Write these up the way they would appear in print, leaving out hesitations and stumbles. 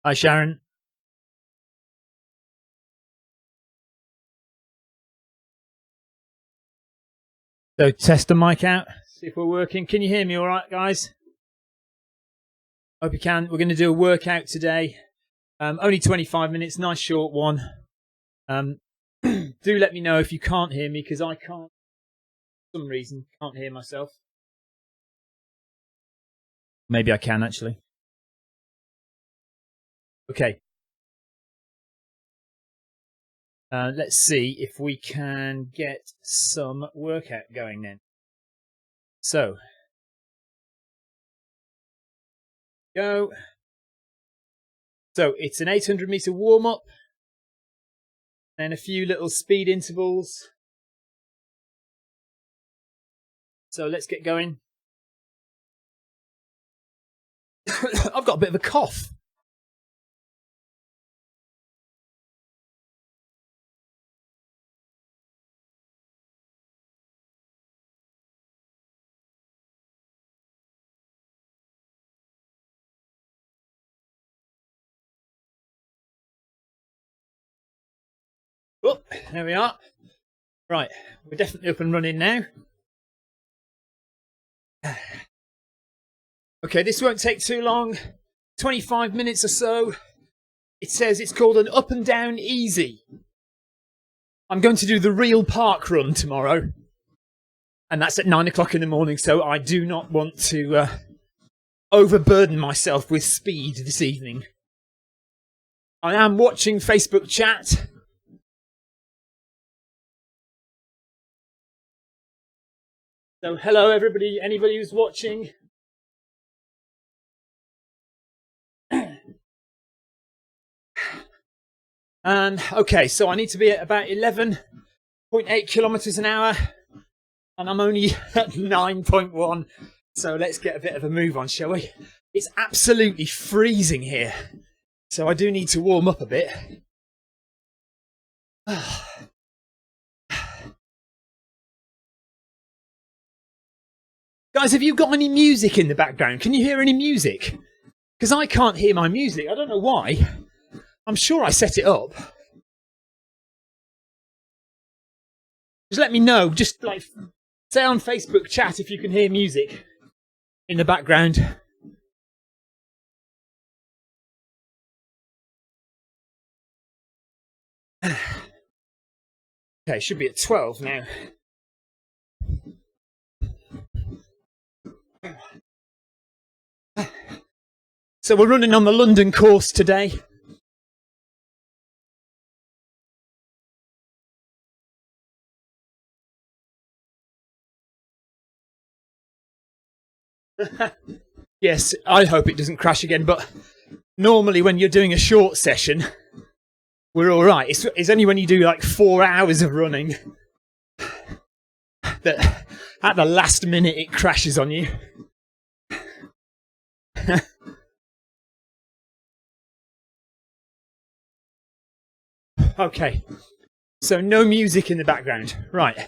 Hi, Sharon. So test the mic out, see if we're working. Can you hear me all right, guys? Hope you can. We're going to do a workout today. Only 25 minutes, nice short one. Do let me know if you can't hear me, because I can't, for some reason, can't hear myself. Maybe I can, actually. Okay. Let's see if we can get some workout going then. So, go. So it's an 800 meter warm up and a few little speed intervals. So let's get going. I've got a bit of a cough. Oh, there we are. Right, we're definitely up and running now. Okay, this won't take too long. 25 minutes or so. It says it's called an up and down easy. I'm going to do the real park run tomorrow. And that's at 9 o'clock in the morning, so I do not want to overburden myself with speed this evening. I am watching Facebook chat. So hello everybody, anybody who's watching. And okay, so I need to be at about 11.8 kilometers an hour, and I'm only at 9.1. So let's get a bit of a move on, shall we? It's absolutely freezing here, so I do need to warm up a bit. Guys, have you got any music in the background? Can you hear any music? Because I can't hear my music. I don't know why. I'm sure I set it up. Just let me know. Just like say on Facebook chat if you can hear music in the background. Okay, should be at 12 now. So we're running on the London course today. Yes, I hope it doesn't crash again, but normally when you're doing a short session, we're all right. It's only when you do like 4 hours of running that at the last minute it crashes on you. Okay, so no music in the background. Right.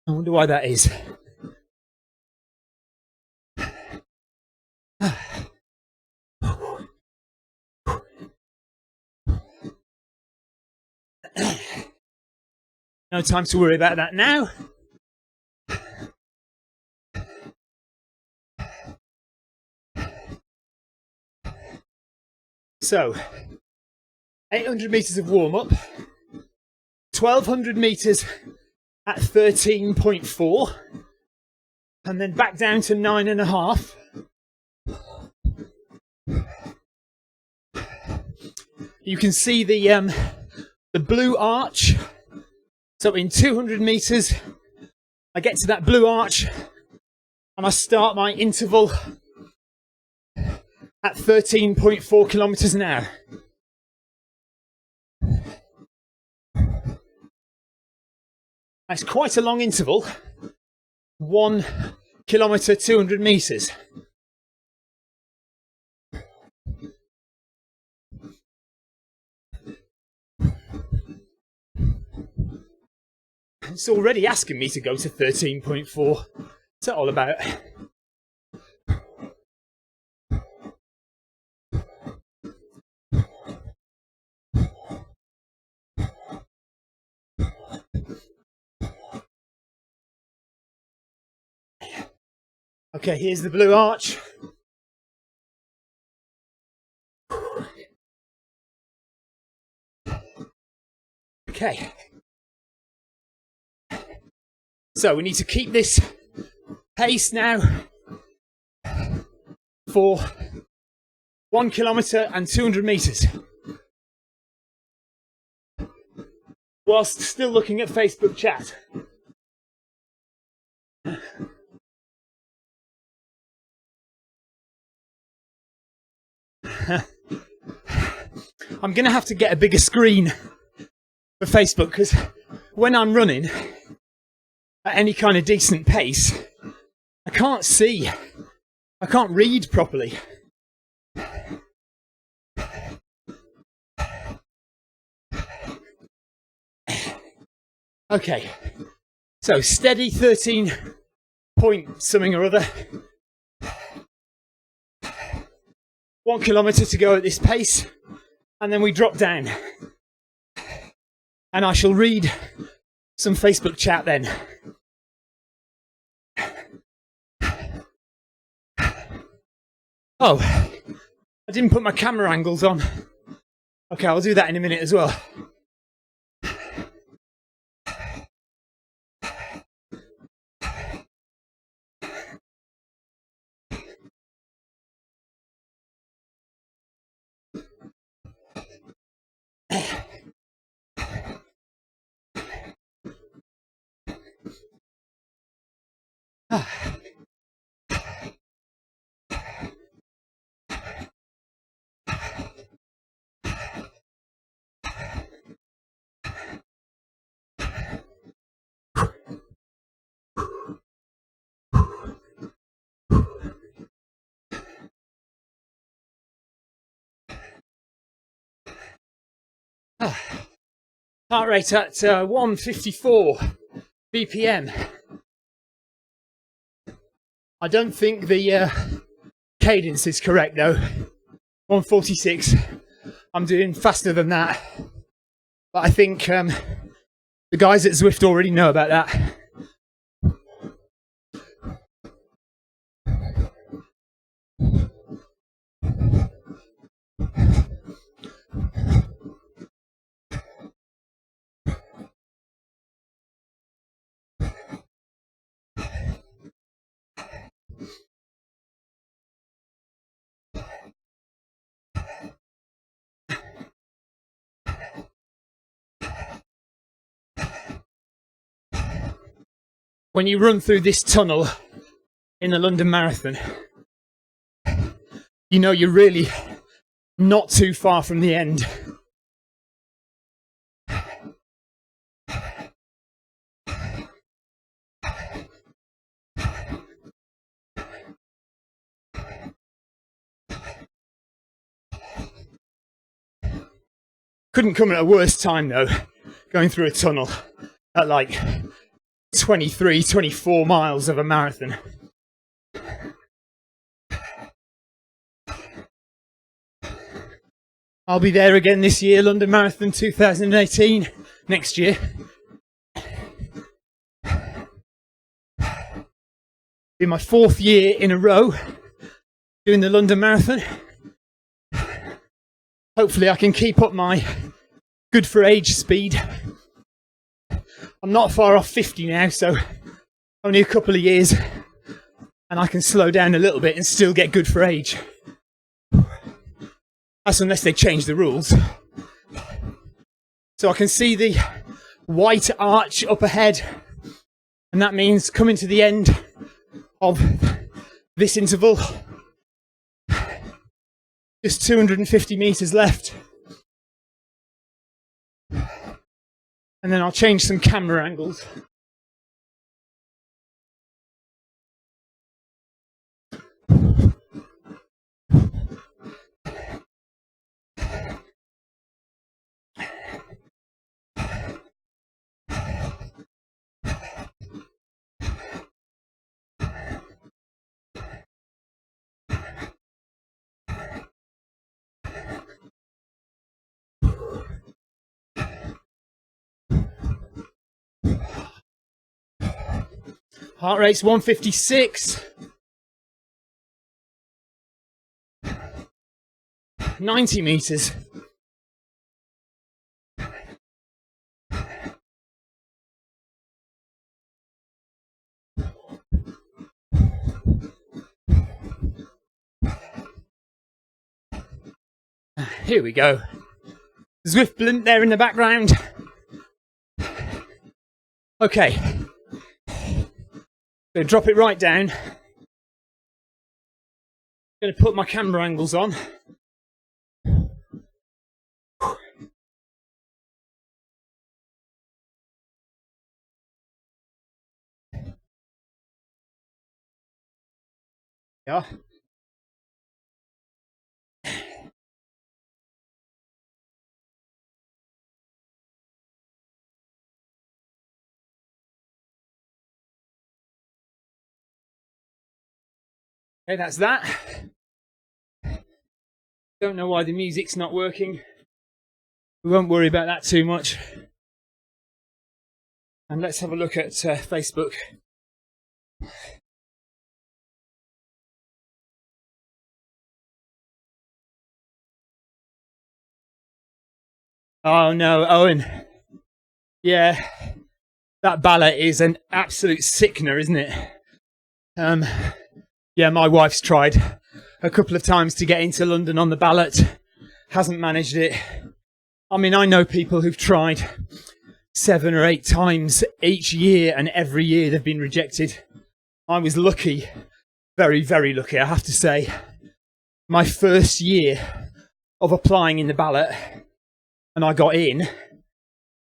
I wonder why that is. No time to worry about that now. So, 800 meters of warm-up, 1200 meters at 13.4, and then back down to 9.5. You can see the blue arch. So in 200 meters, I get to that blue arch, and I start my interval at 13.4 kilometers an hour. That's quite a long interval. 1 kilometer, 200 meters. It's already asking me to go to 13.4. What's that all about? Okay, here's the blue arch. Okay. So we need to keep this pace now for 1 kilometre and 200 metres. Whilst still looking at Facebook chat. I'm going to have to get a bigger screen for Facebook because when I'm running at any kind of decent pace, I can't see. I can't read properly. Okay, so steady 13 point something or other. 1 kilometre to go at this pace, and then we drop down. And I shall read some Facebook chat then. Oh, I didn't put my camera angles on. Okay, I'll do that in a minute as well. Heart rate at 154 BPM. I don't think the cadence is correct though. 146. I'm doing faster than that. But I think the guys at Zwift already know about that. When you run through this tunnel in the London Marathon, you know you're really not too far from the end. Couldn't come at a worse time though, going through a tunnel at like 23, 24 miles of a marathon. I'll be there again this year, London Marathon 2018, next year. Be my 4th year in a row doing the London Marathon. Hopefully I can keep up my good for age speed. I'm not far off 50 now, so only a couple of years and I can slow down a little bit and still get good for age. That's unless they change the rules. So I can see the white arch up ahead, and that means coming to the end of this interval. Just 250 meters left. And then I'll change some camera angles. Heart rate's 156. 90 meters. Here we go. Zwift blimp there in the background. Okay. So drop it right down. Going to put my camera angles on. Yeah. Okay, that's that. Don't know why the music's not working. We won't worry about that too much. And let's have a look at Facebook. Oh no, Owen. Yeah, that ballot is an absolute sickener, isn't it? Yeah, my wife's tried a couple of times to get into London on the ballot. Hasn't managed it. I mean, I know people who've tried 7 or 8 times each year, and every year they've been rejected. I was lucky, very, very lucky, I have to say. My first year of applying in the ballot, and I got in.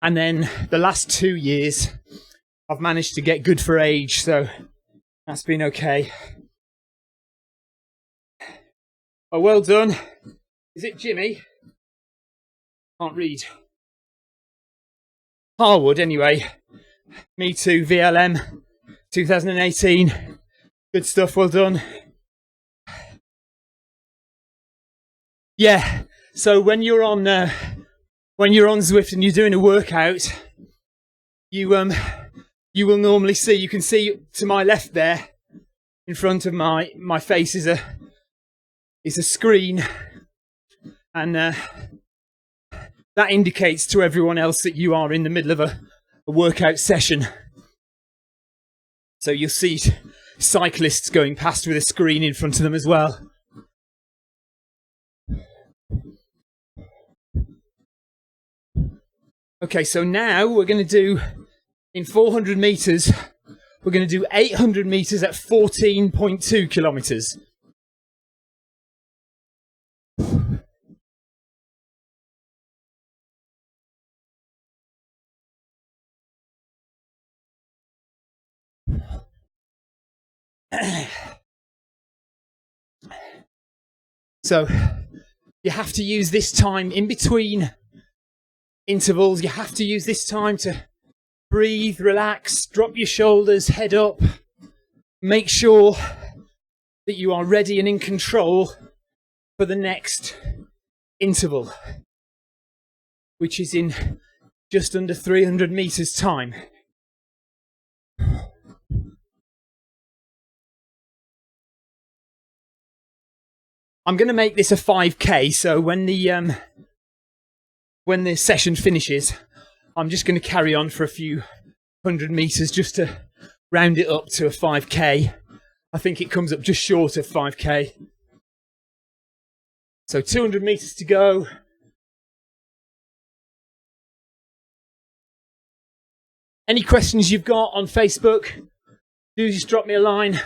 And then the last 2 years, I've managed to get good for age, so that's been okay. Oh, well done. Is it Jimmy? Can't read. Harwood, anyway. Me too, VLM 2018. Good stuff, well done. Yeah, so when you're on Zwift and you're doing a workout, you will normally see, you can see to my left there, in front of my face is a screen, and that indicates to everyone else that you are in the middle of a workout session. So you'll see cyclists going past with a screen in front of them as well. Okay, so now we're going to do, in 400 meters, we're going to do 800 meters at 14.2 kilometers. So you have to use this time in between intervals. You have to use this time to breathe, relax, drop your shoulders, head up. Make sure that you are ready and in control for the next interval, which is in just under 300 meters time. I'm going to make this a 5K, so when the session finishes, I'm just going to carry on for a few hundred meters just to round it up to a 5K. I think it comes up just short of 5K. So 200 meters to go. Any questions you've got on Facebook, do just drop me a line.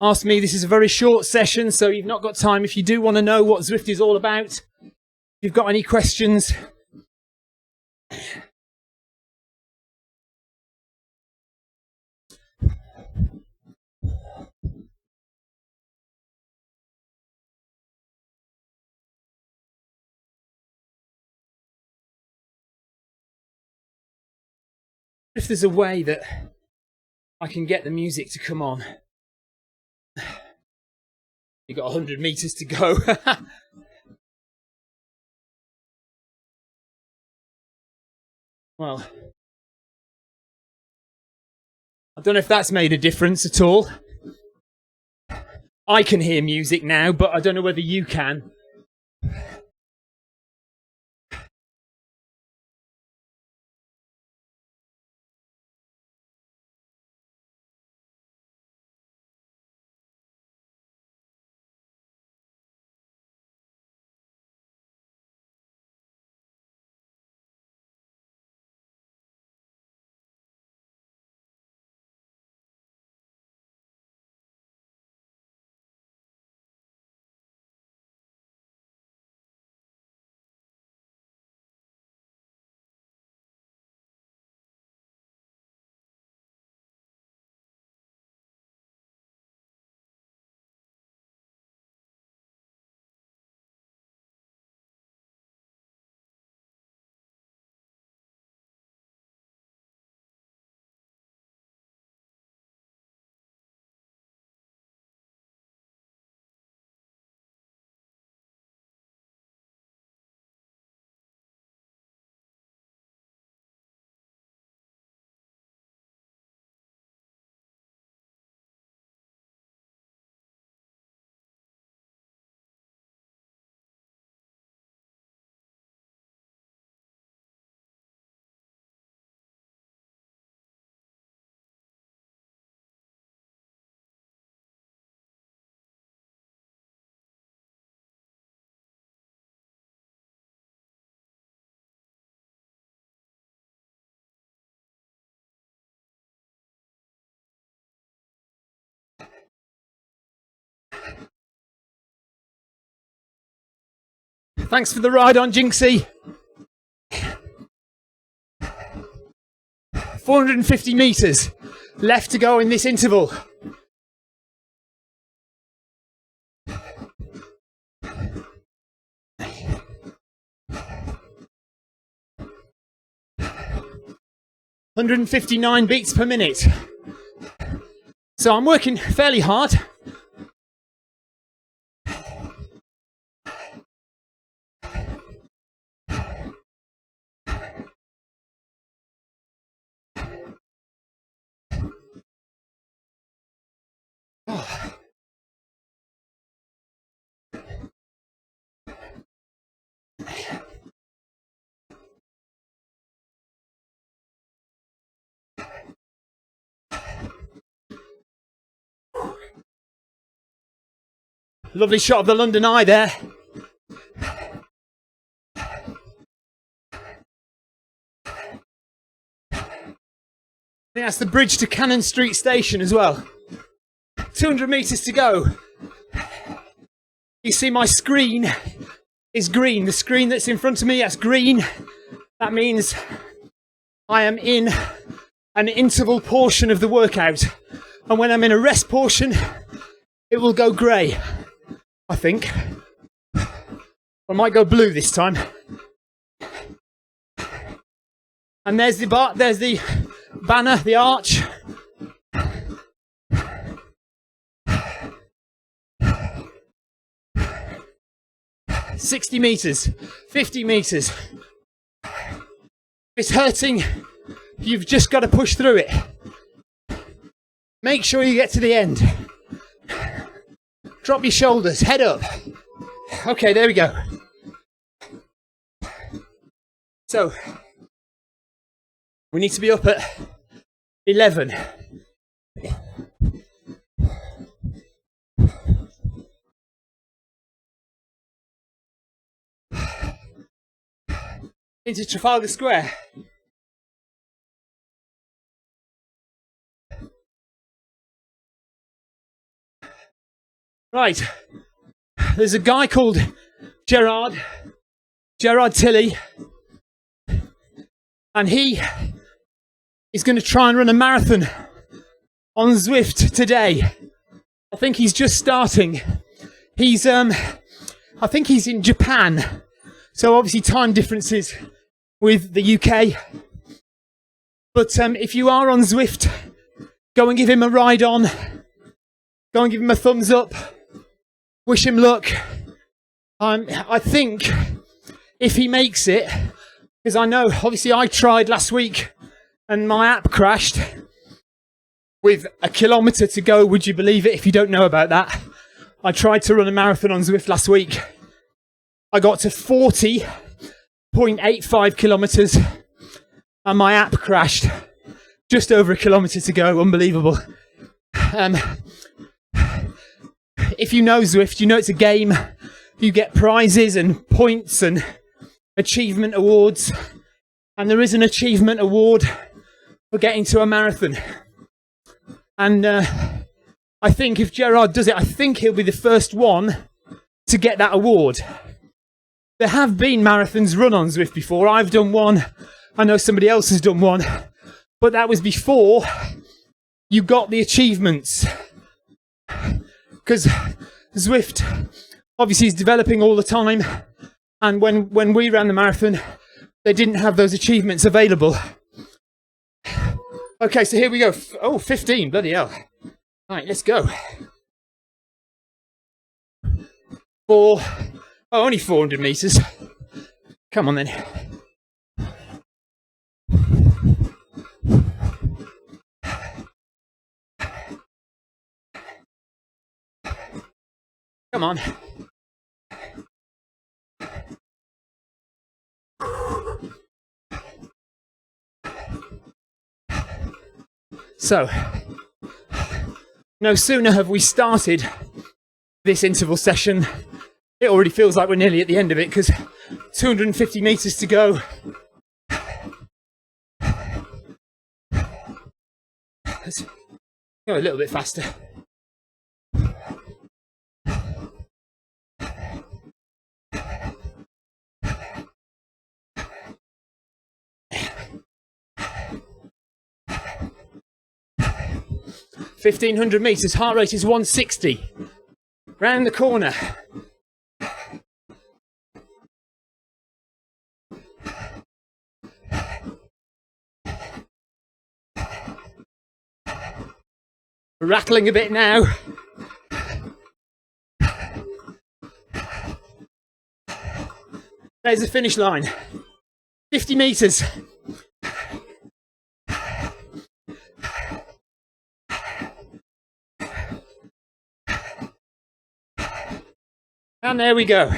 ask me. This is a very short session, so you've not got time. If you do want to know what Zwift is all about, if you've got any questions, if there's a way that I can get the music to come on. You've got 100 meters to go. Well, I don't know if that's made a difference at all. I can hear music now, but I don't know whether you can. Thanks for the ride on, Jinxie. 450 meters left to go in this interval. ...159 beats per minute. So I'm working fairly hard. Lovely shot of the London Eye there. I think that's the bridge to Cannon Street Station as well. 200 meters to go. You see my screen is green. The screen that's in front of me, that's green. That means I am in an interval portion of the workout. And when I'm in a rest portion, it will go grey, I think. I might go blue this time. And there's the banner, the arch. ...60 meters, 50 meters. If it's hurting, you've just got to push through it. Make sure you get to the end. Drop your shoulders, head up. Okay, there we go. So, we need to be up at 11. Into Trafalgar Square. Right. There's a guy called Gerard Tilley, and he is going to try and run a marathon on Zwift today. I think he's just starting. He's I think he's in Japan, so obviously time differences with the UK. But if you are on Zwift, go and give him a ride on. Go and give him a thumbs up. Wish him luck. I think if he makes it, because I know obviously I tried last week and my app crashed with a kilometre to go. Would you believe it if you don't know about that? I tried to run a marathon on Zwift last week. I got to 40.85 kilometres and my app crashed. Just over a kilometre to go. Unbelievable. If you know Zwift, you know it's a game. You get prizes and points and achievement awards. And there is an achievement award for getting to a marathon. And I think if Gerard does it, I think he'll be the first one to get that award. There have been marathons run on Zwift before. I've done one. I know somebody else has done one. But that was before you got the achievements. Because Zwift obviously is developing all the time. And when we ran the marathon, they didn't have those achievements available. Okay, so here we go. Oh, 15, bloody hell. Right, let's go. Only 400 metres. Come on then. Come on. So, no sooner have we started this interval session, it already feels like we're nearly at the end of it, because 250 metres to go. Let's go a little bit faster. $1,500 metres, heart rate is 160. Round the corner. Rattling a bit now. There's the finish line. 50 metres. And there we go.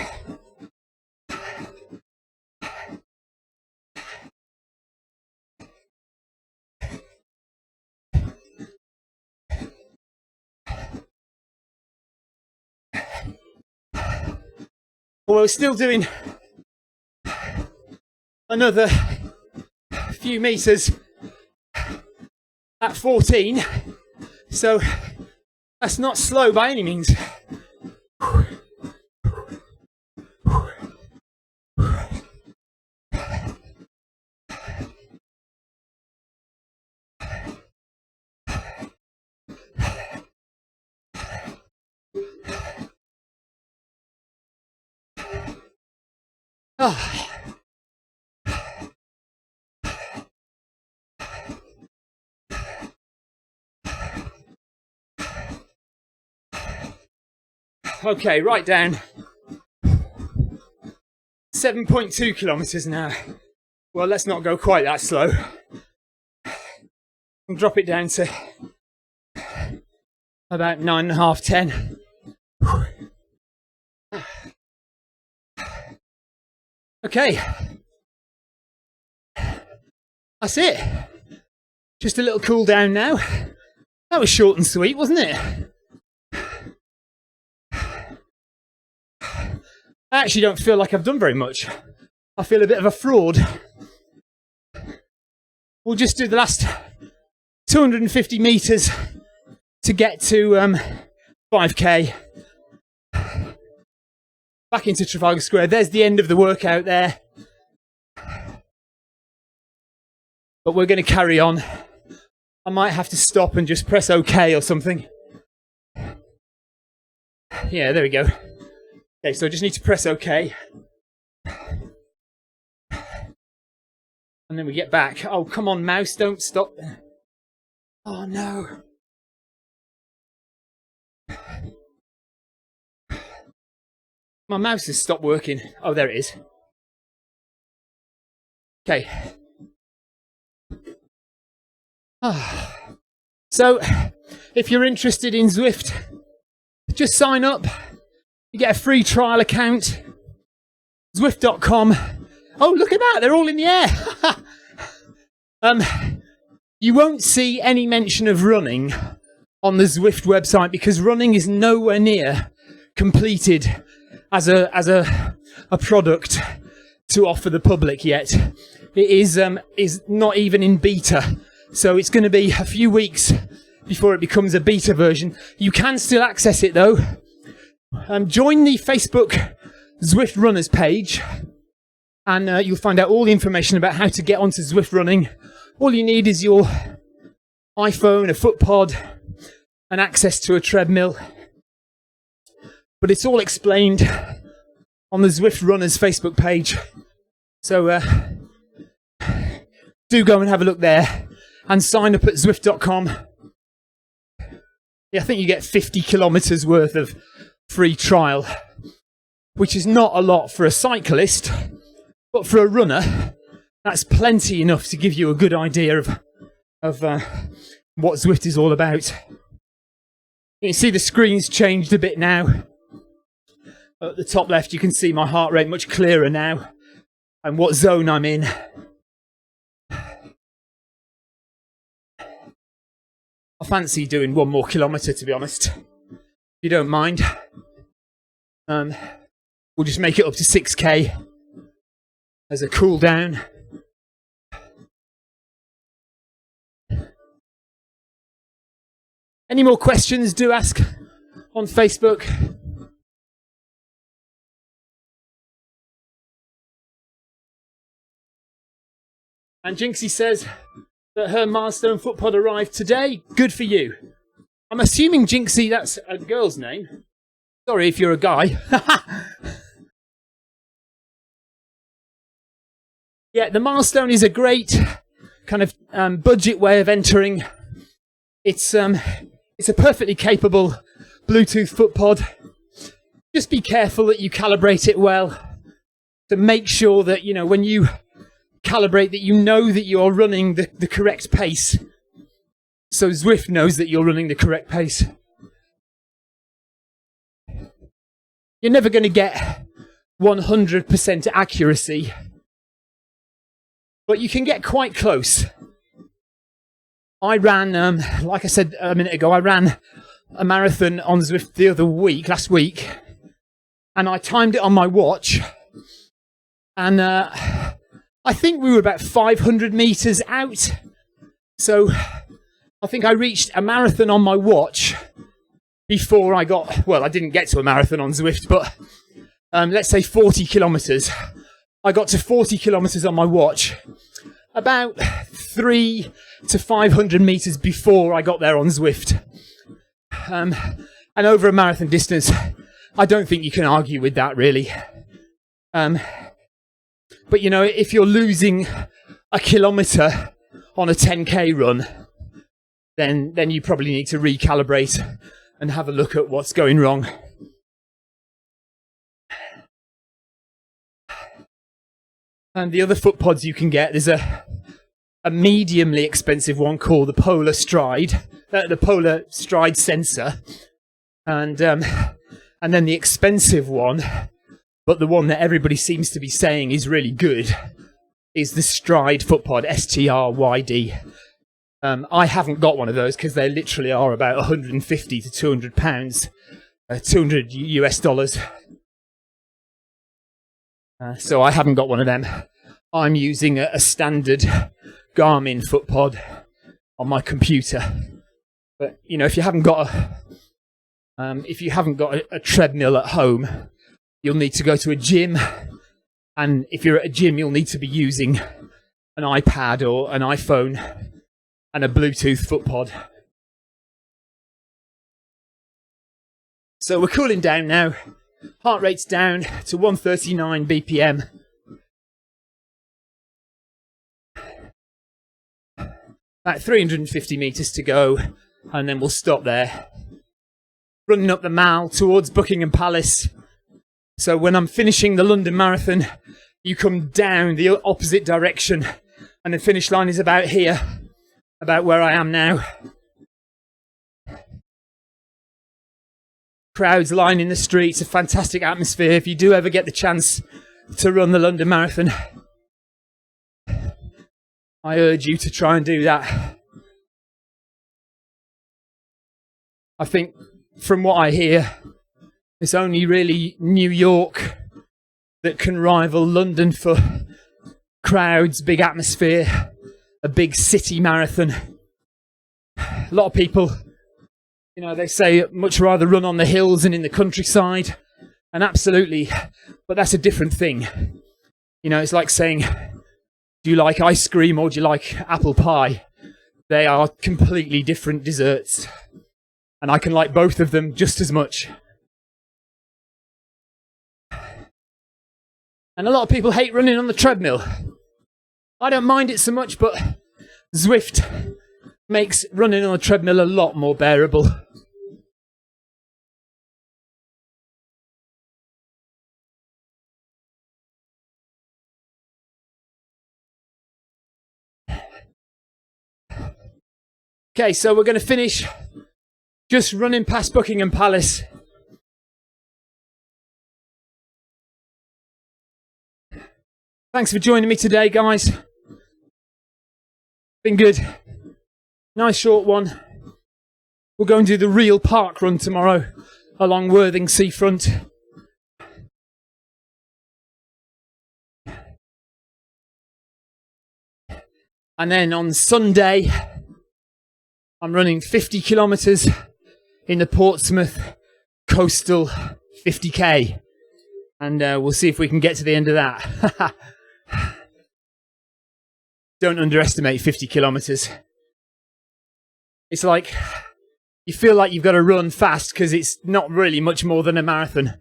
Well, we're still doing another few metres at 14, so that's not slow by any means. Oh. Okay, right down. 7.2 kilometres now. Well, let's not go quite that slow. We'll drop it down to about 9.5, 10. Okay, that's it. Just a little cool down now. That was short and sweet, wasn't it? I actually don't feel like I've done very much. I feel a bit of a fraud. We'll just do the last 250 metres to get to 5k, back into Trafalgar Square. There's the end of the workout there. But we're going to carry on. I might have to stop and just press OK or something. Yeah, there we go. Okay, so I just need to press OK. And then we get back. Oh, come on, mouse, don't stop. Oh, no. My mouse has stopped working. Oh, there it is. Okay. So, if you're interested in Zwift, just sign up. You get a free trial account. Zwift.com. Oh, look at that. They're all in the air. You won't see any mention of running on the Zwift website because running is nowhere near completed as a product to offer the public yet. It is not even in beta. So it's going to be a few weeks before it becomes a beta version. You can still access it though. Join the Facebook Zwift Runners page and you'll find out all the information about how to get onto Zwift running. All you need is your iPhone, a footpod, and access to a treadmill. But it's all explained on the Zwift Runners Facebook page. So do go and have a look there and sign up at Zwift.com. Yeah, I think you get 50 kilometres worth of free trial, which is not a lot for a cyclist, but for a runner, that's plenty enough to give you a good idea of what Zwift is all about. You can see the screen's changed a bit now. At the top left, you can see my heart rate much clearer now and what zone I'm in. I fancy doing one more kilometre, to be honest. If you don't mind. We'll just make it up to 6k as a cool down. Any more questions, do ask on Facebook. And Jinxie says that her milestone footpod arrived today. Good for you. I'm assuming Jinxie, that's a girl's name. Sorry if you're a guy. Yeah, the milestone is a great kind of budget way of entering. It's a perfectly capable Bluetooth footpod. Just be careful that you calibrate it well to make sure that, you know, when you calibrate that you know that you're running the correct pace. So Zwift knows that you're running the correct pace. You're never going to get 100% accuracy, but you can get quite close. I ran, like I said a minute ago, I ran a marathon on Zwift last week, and I timed it on my watch, and I think we were about 500 meters out. So I think I reached a marathon on my watch before I didn't get to a marathon on Zwift, but let's say 40 kilometers. I got to 40 kilometers on my watch about 300 to 500 meters before I got there on Zwift. And over a marathon distance, I don't think you can argue with that, really. But, you know, if you're losing a kilometre on a 10k run, then you probably need to recalibrate and have a look at what's going wrong. And the other footpods you can get, there's a mediumly expensive one called the Polar Stride sensor. And then the expensive one, but the one that everybody seems to be saying is really good, is the Stride footpod, STRYD. I haven't got one of those because they literally are about 150 to 200 pounds, 200 US dollars. So I haven't got one of them. I'm using a standard Garmin footpod on my computer. But you know, if you haven't got a treadmill at home, you'll need to go to a gym. And if you're at a gym, you'll need to be using an iPad or an iPhone and a Bluetooth foot pod. So we're cooling down now. Heart rate's down to 139 BPM. About 350 metres to go, and then we'll stop there. Running up the Mall towards Buckingham Palace. So when I'm finishing the London Marathon, you come down the opposite direction, and the finish line is about here, about where I am now. Crowds lining the streets, a fantastic atmosphere. If you do ever get the chance to run the London Marathon, I urge you to try and do that. I think, from what I hear, it's only really New York that can rival London for crowds, big atmosphere, a big city marathon. A lot of people, you know, they say much rather run on the hills and in the countryside, and absolutely, but that's a different thing. You know, it's like saying, do you like ice cream or do you like apple pie? They are completely different desserts, and I can like both of them just as much. And a lot of people hate running on the treadmill. I don't mind it so much, but Zwift makes running on a treadmill a lot more bearable. Okay, so we're going to finish just running past Buckingham Palace. Thanks for joining me today, guys. Been good. Nice short one. We'll go and do the real park run tomorrow along Worthing seafront. And then on Sunday, I'm running 50 kilometres in the Portsmouth coastal 50k. And we'll see if we can get to the end of that. Don't underestimate 50 kilometres. It's like, you feel like you've got to run fast because it's not really much more than a marathon.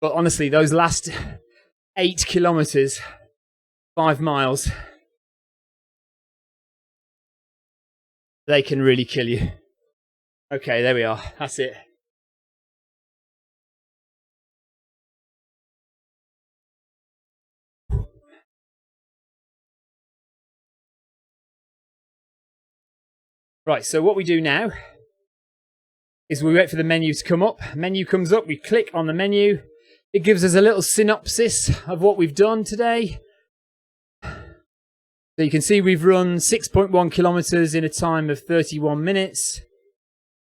But honestly, those last 8 kilometres, 5 miles, they can really kill you. Okay, there we are. That's it. Right, so what we do now is we wait for the menu to come up. Menu comes up, we click on the menu. It gives us a little synopsis of what we've done today. So you can see we've run 6.1 kilometres in a time of 31 minutes.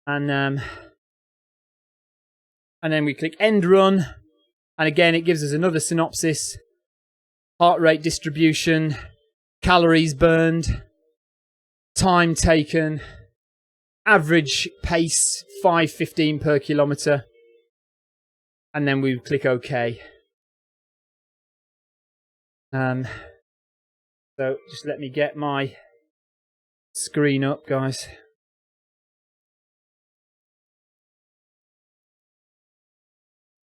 And then we click end run. And again, it gives us another synopsis. Heart rate distribution, calories burned, time taken, average pace 5:15 per kilometre, and then we click OK. So just let me get my screen up, guys.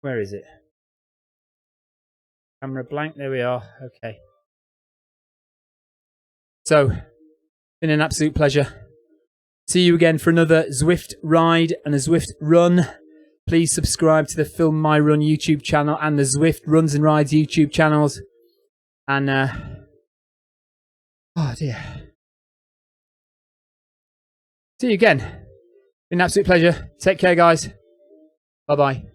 Where is it? Camera blank, there we are. Okay. So, been an absolute pleasure. See you again for another Zwift ride and a Zwift run. Please subscribe to the Film My Run YouTube channel and the Zwift Runs and Rides YouTube channels. And, oh dear. See you again. Been an absolute pleasure. Take care, guys. Bye-bye.